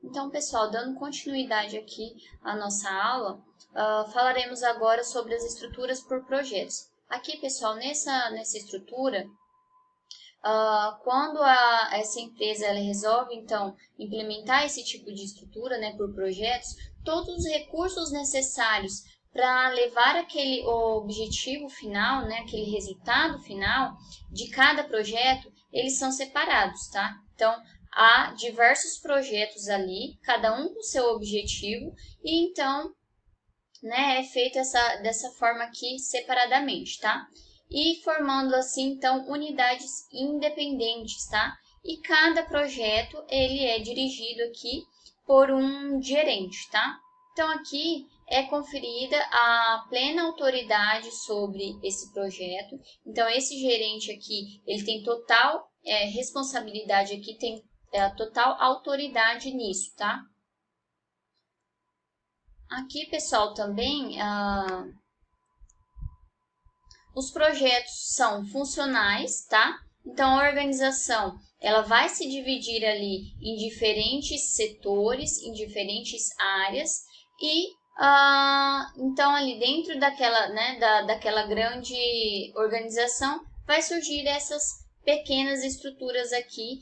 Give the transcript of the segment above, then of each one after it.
Então, pessoal, dando continuidade aqui à nossa aula, falaremos agora sobre as estruturas por projetos. Aqui, pessoal, nessa estrutura, quando essa empresa ela resolve, então, implementar esse tipo de estrutura, né, por projetos, todos os recursos necessários para levar aquele objetivo final, né, aquele resultado final de cada projeto, eles são separados, tá? Então, há diversos projetos ali, cada um com seu objetivo, e então, né, é feito dessa forma aqui separadamente, tá? E formando assim, então, unidades independentes, tá? E cada projeto, ele é dirigido aqui por um gerente, tá? Então, aqui é conferida a plena autoridade sobre esse projeto. Então, esse gerente aqui, ele tem total responsabilidade aqui, tem total autoridade nisso, tá? Aqui, pessoal, também os projetos são funcionais, tá? Então, a organização ela vai se dividir ali em diferentes setores, em diferentes áreas e então ali dentro daquela, né, daquela grande organização vai surgir essas pequenas estruturas aqui,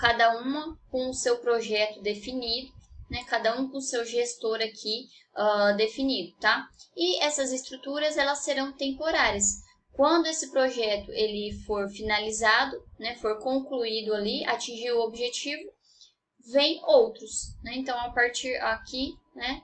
cada uma com o seu projeto definido, né, cada um com o seu gestor aqui definido, tá? E essas estruturas elas serão temporárias. Quando esse projeto ele for finalizado, né, for concluído ali, atingir o objetivo, vem outros, né? Então, a partir aqui, né,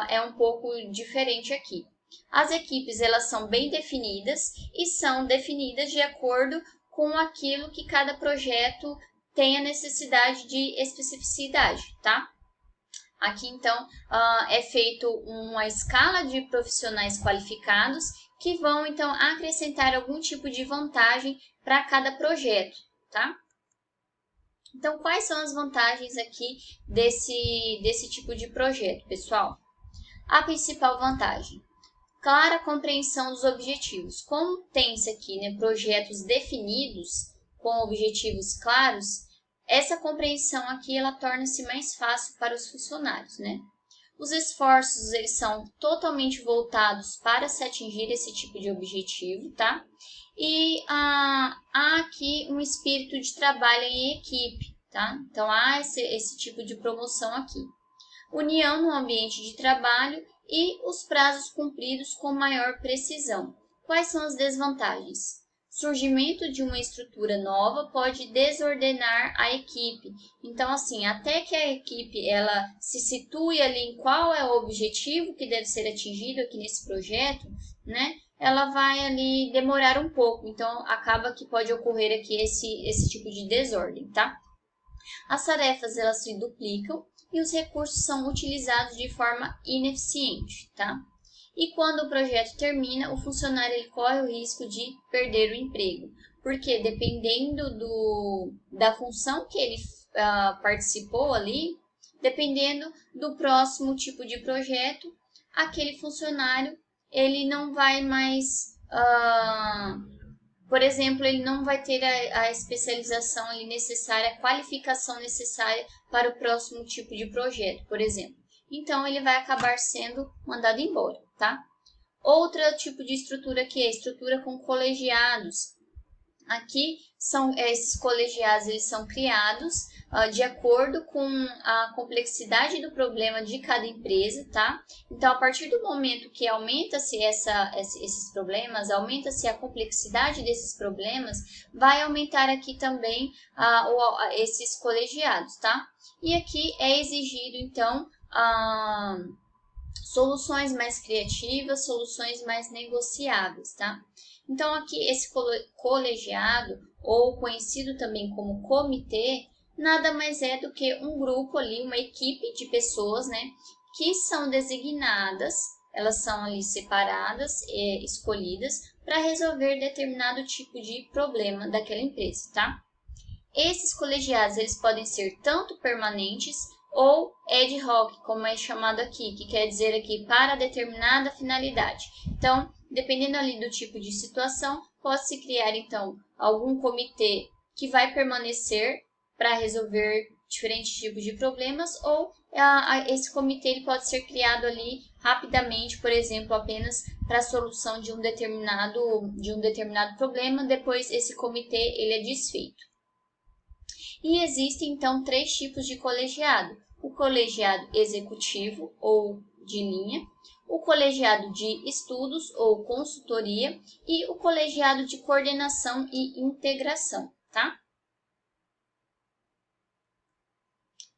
é um pouco diferente aqui. As equipes elas são bem definidas e são definidas de acordo com aquilo que cada projeto tem a necessidade de especificidade, tá? Aqui, então, é feito uma escala de profissionais qualificados que vão, então, acrescentar algum tipo de vantagem para cada projeto, tá? Então, quais são as vantagens aqui desse tipo de projeto, pessoal? A principal vantagem, clara compreensão dos objetivos. Como tem-se aqui, né, projetos definidos com objetivos claros, essa compreensão aqui ela torna-se mais fácil para os funcionários, né? Os esforços eles são totalmente voltados para se atingir esse tipo de objetivo, tá? E há aqui um espírito de trabalho em equipe, tá? Então há esse tipo de promoção aqui. União no ambiente de trabalho e os prazos cumpridos com maior precisão. Quais são as desvantagens? Surgimento de uma estrutura nova pode desordenar a equipe. Então, assim, até que a equipe ela se situe ali em qual é o objetivo que deve ser atingido aqui nesse projeto, né? Ela vai ali demorar um pouco. Então, acaba que pode ocorrer aqui esse tipo de desordem, tá? As tarefas elas se duplicam e os recursos são utilizados de forma ineficiente, tá? E quando o projeto termina, o funcionário ele corre o risco de perder o emprego, porque dependendo da função que ele participou ali, dependendo do próximo tipo de projeto, aquele funcionário ele não vai mais, por exemplo, ele não vai ter a especialização ali necessária, a qualificação necessária para o próximo tipo de projeto, por exemplo. Então, ele vai acabar sendo mandado embora, tá? Outro tipo de estrutura que é a estrutura com colegiados. Aqui, esses colegiados eles são criados de acordo com a complexidade do problema de cada empresa, tá? Então, a partir do momento que aumenta-se esses problemas, aumenta-se a complexidade desses problemas, vai aumentar aqui também esses colegiados, tá? E aqui é exigido, então, soluções mais criativas, soluções mais negociáveis, tá? Então, aqui, esse colegiado, ou conhecido também como comitê, nada mais é do que um grupo ali, uma equipe de pessoas, né, que são designadas, elas são ali separadas e escolhidas para resolver determinado tipo de problema daquela empresa, tá? Esses colegiados, eles podem ser tanto permanentes ou ad hoc, como é chamado aqui, que quer dizer aqui para determinada finalidade. Então, dependendo ali do tipo de situação, pode-se criar, então, algum comitê que vai permanecer para resolver diferentes tipos de problemas, ou esse comitê ele pode ser criado ali rapidamente, por exemplo, apenas para a solução de um determinado problema, depois esse comitê ele é desfeito. E existem então 3 tipos de colegiado: o colegiado executivo ou de linha, o colegiado de estudos ou consultoria e o colegiado de coordenação e integração, tá?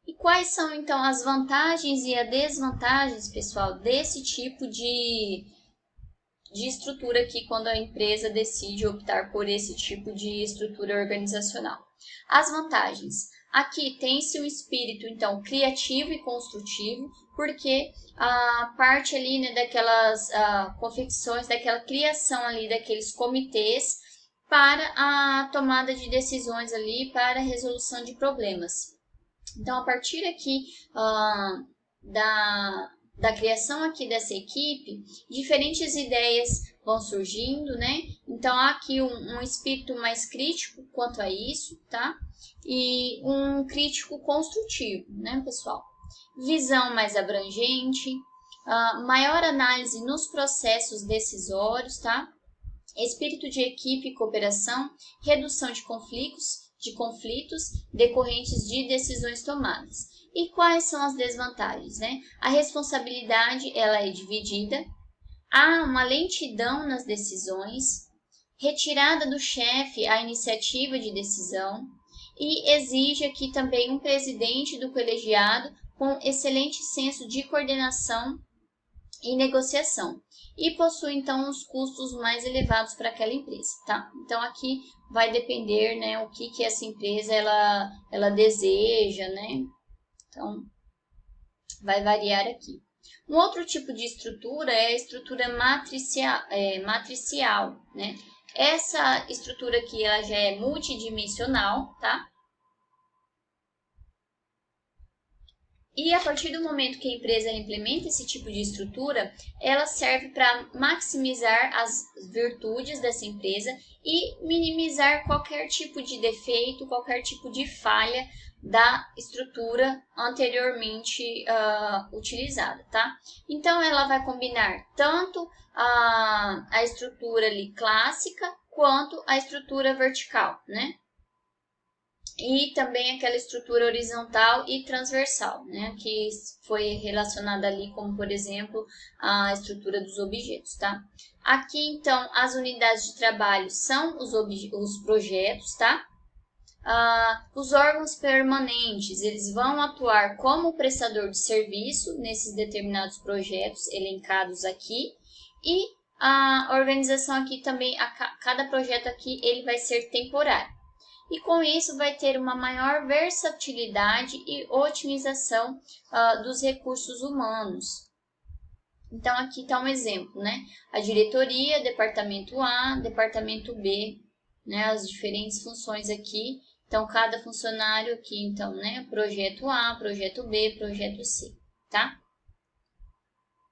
E quais são então as vantagens e as desvantagens, pessoal, desse tipo de estrutura aqui quando a empresa decide optar por esse tipo de estrutura organizacional? As vantagens: aqui tem-se um espírito então criativo e construtivo, porque a parte ali, né, daquelas confecções, daquela criação ali daqueles comitês para a tomada de decisões ali, para a resolução de problemas. Então, a partir aqui da criação aqui dessa equipe, diferentes ideias vão surgindo, né? Então, há aqui um espírito mais crítico quanto a isso, tá? E um crítico construtivo, né, pessoal? Visão mais abrangente, maior análise nos processos decisórios, tá? Espírito de equipe e cooperação, redução de conflitos decorrentes de decisões tomadas. E quais são as desvantagens, né? A responsabilidade ela é dividida, há uma lentidão nas decisões, retirada do chefe a iniciativa de decisão e exige aqui também um presidente do colegiado com excelente senso de coordenação e negociação, e possui então os custos mais elevados para aquela empresa, tá? Então aqui vai depender, né, o que essa empresa ela deseja, né? Então vai variar aqui. Um outro tipo de estrutura é a estrutura matricial, né? Essa estrutura aqui ela já é multidimensional, tá? E a partir do momento que a empresa implementa esse tipo de estrutura, ela serve para maximizar as virtudes dessa empresa e minimizar qualquer tipo de defeito, qualquer tipo de falha da estrutura anteriormente utilizada, tá? Então, ela vai combinar tanto a estrutura ali clássica quanto a estrutura vertical, né? E também aquela estrutura horizontal e transversal, né, que foi relacionada ali como, por exemplo, a estrutura dos objetos, tá? Aqui, então, as unidades de trabalho são os projetos, tá? Os órgãos permanentes, eles vão atuar como prestador de serviço nesses determinados projetos elencados aqui, e a organização aqui também, cada projeto aqui, ele vai ser temporário. E com isso vai ter uma maior versatilidade e otimização dos recursos humanos. Então, aqui está um exemplo, né? A diretoria, departamento A, departamento B, né? As diferentes funções aqui. Então, cada funcionário aqui, então, né? Projeto A, projeto B, projeto C, tá?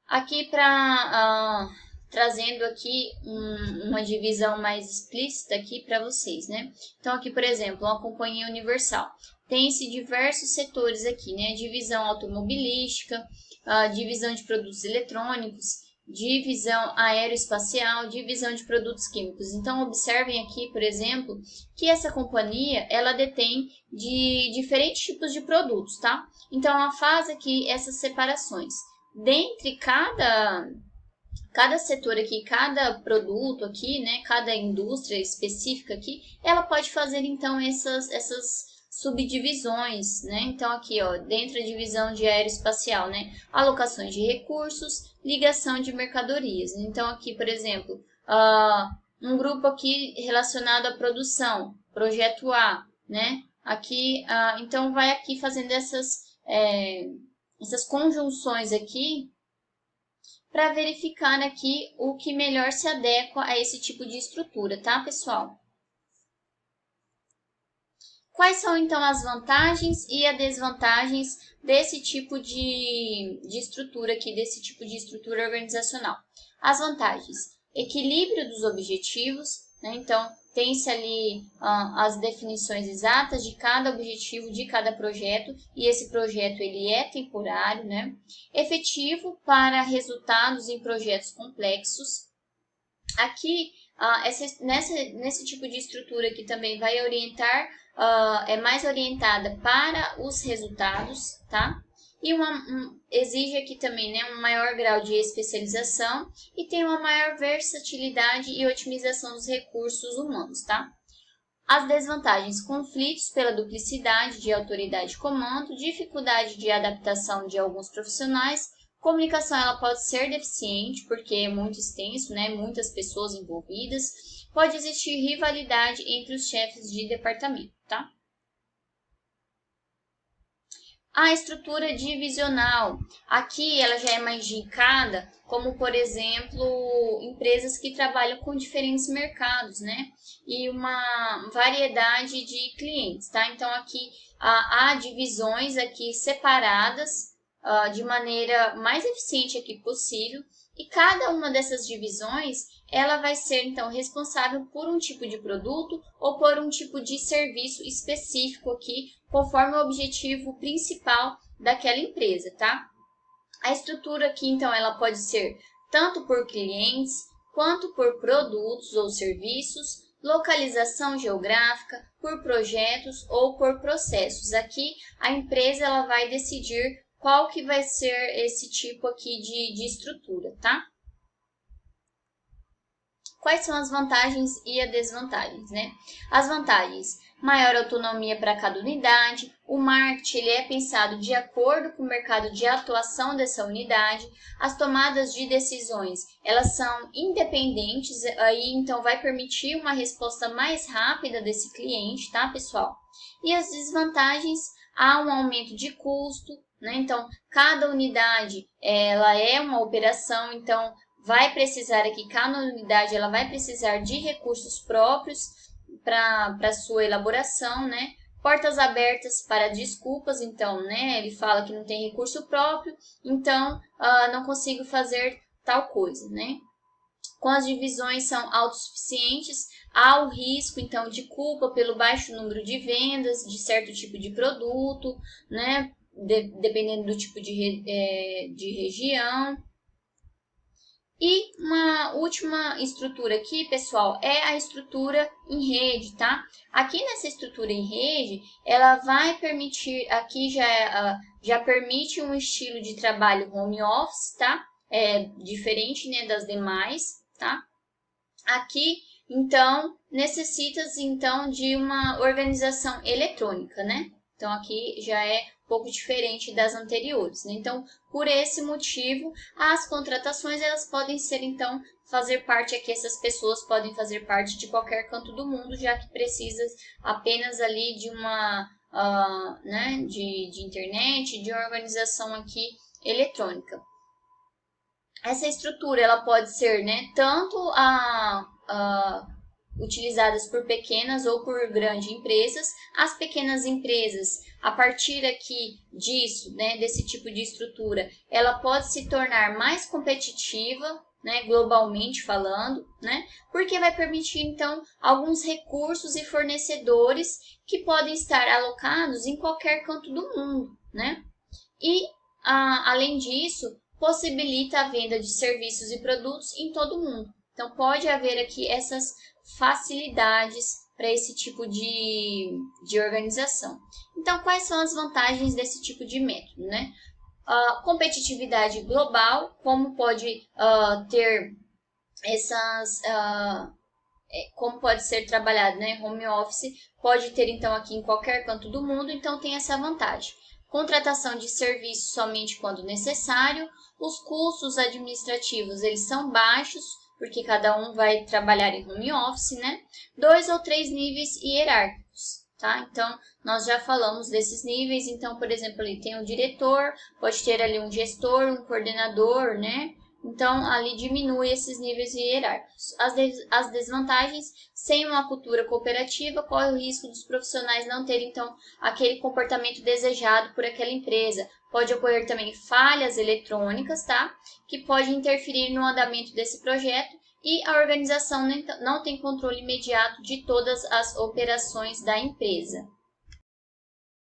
Aqui trazendo aqui uma divisão mais explícita aqui para vocês, né? Então, aqui, por exemplo, uma companhia universal. Tem-se diversos setores aqui, né? Divisão automobilística, divisão de produtos eletrônicos, divisão aeroespacial, divisão de produtos químicos. Então, observem aqui, por exemplo, que essa companhia, ela detém de diferentes tipos de produtos, tá? Então, ela faz aqui essas separações. Dentre cada setor aqui, cada produto aqui, né, cada indústria específica aqui, ela pode fazer então essas subdivisões, né? Então aqui, ó, dentro da divisão de aeroespacial, né, alocações de recursos, ligação de mercadorias. Então aqui, por exemplo, um grupo aqui relacionado à produção, projeto A, né? Aqui, então vai aqui fazendo essas conjunções aqui, para verificar aqui o que melhor se adequa a esse tipo de estrutura, tá, pessoal? Quais são, então, as vantagens e as desvantagens desse tipo de estrutura aqui, desse tipo de estrutura organizacional? As vantagens: equilíbrio dos objetivos, né? Então, tem-se ali as definições exatas de cada objetivo, de cada projeto, e esse projeto ele é temporário, né? Efetivo para resultados em projetos complexos. Aqui, nesse tipo de estrutura que também vai orientar, é mais orientada para os resultados, tá? E exige aqui também, né, um maior grau de especialização e tem uma maior versatilidade e otimização dos recursos humanos, tá? As desvantagens: conflitos pela duplicidade de autoridade e comando, dificuldade de adaptação de alguns profissionais, comunicação ela pode ser deficiente porque é muito extenso, né, muitas pessoas envolvidas, pode existir rivalidade entre os chefes de departamento, tá? A estrutura divisional, aqui ela já é mais indicada, como por exemplo, empresas que trabalham com diferentes mercados, né? E uma variedade de clientes, tá? Então aqui há divisões aqui separadas de maneira mais eficiente aqui possível, e cada uma dessas divisões ela vai ser então responsável por um tipo de produto ou por um tipo de serviço específico aqui, conforme o objetivo principal daquela empresa, tá? A estrutura aqui então ela pode ser tanto por clientes quanto por produtos ou serviços, localização geográfica, por projetos ou por processos. Aqui a empresa ela vai decidir qual que vai ser esse tipo aqui de estrutura, tá? Quais são as vantagens e as desvantagens, né? As vantagens: maior autonomia para cada unidade, o marketing ele é pensado de acordo com o mercado de atuação dessa unidade, as tomadas de decisões elas são independentes, aí então vai permitir uma resposta mais rápida desse cliente, tá, pessoal? E as desvantagens: há um aumento de custo, né? Então, cada unidade ela é uma operação, então vai precisar aqui, cada unidade ela vai precisar de recursos próprios para sua elaboração, né? Portas abertas para desculpas, então, né? Ele fala que não tem recurso próprio, então não consigo fazer tal coisa, né? Com as divisões são autossuficientes, há o risco, então, de culpa pelo baixo número de vendas de certo tipo de produto, né? Dependendo do tipo de região. E uma última estrutura aqui, pessoal, é a estrutura em rede, tá? Aqui nessa estrutura em rede, ela vai permitir, aqui já permite um estilo de trabalho home office, tá? É diferente, né, das demais, tá? Aqui, então, necessita-se, então, de uma organização eletrônica, né? Então, aqui já é um pouco diferente das anteriores, né? Então, por esse motivo, as contratações, elas podem ser, então, fazer parte aqui, essas pessoas podem fazer parte de qualquer canto do mundo, já que precisa apenas ali de uma, né, de internet, de organização aqui eletrônica. Essa estrutura ela pode ser, né, tanto utilizadas por pequenas ou por grandes empresas. As pequenas empresas, a partir aqui disso, né, desse tipo de estrutura, ela pode se tornar mais competitiva, né, globalmente falando, né, porque vai permitir então alguns recursos e fornecedores que podem estar alocados em qualquer canto do mundo, né? E além disso, possibilita a venda de serviços e produtos em todo o mundo. Então, pode haver aqui essas facilidades para esse tipo de organização. Então, quais são as vantagens desse tipo de método, né? Competitividade global, como pode ter essas... como pode ser trabalhado, né? Home office, pode ter então aqui em qualquer canto do mundo, então tem essa vantagem. Contratação de serviços somente quando necessário. Os custos administrativos eles são baixos, porque cada um vai trabalhar em home office, né? 2 ou 3 níveis hierárquicos, tá? Então, nós já falamos desses níveis. Então, por exemplo, ali tem um diretor, pode ter ali um gestor, um coordenador, né? Então, ali diminui esses níveis hierárquicos. As desvantagens: sem uma cultura cooperativa, corre o risco dos profissionais não terem, então, aquele comportamento desejado por aquela empresa. Pode ocorrer também falhas eletrônicas, tá? Que pode interferir no andamento desse projeto e a organização não tem controle imediato de todas as operações da empresa.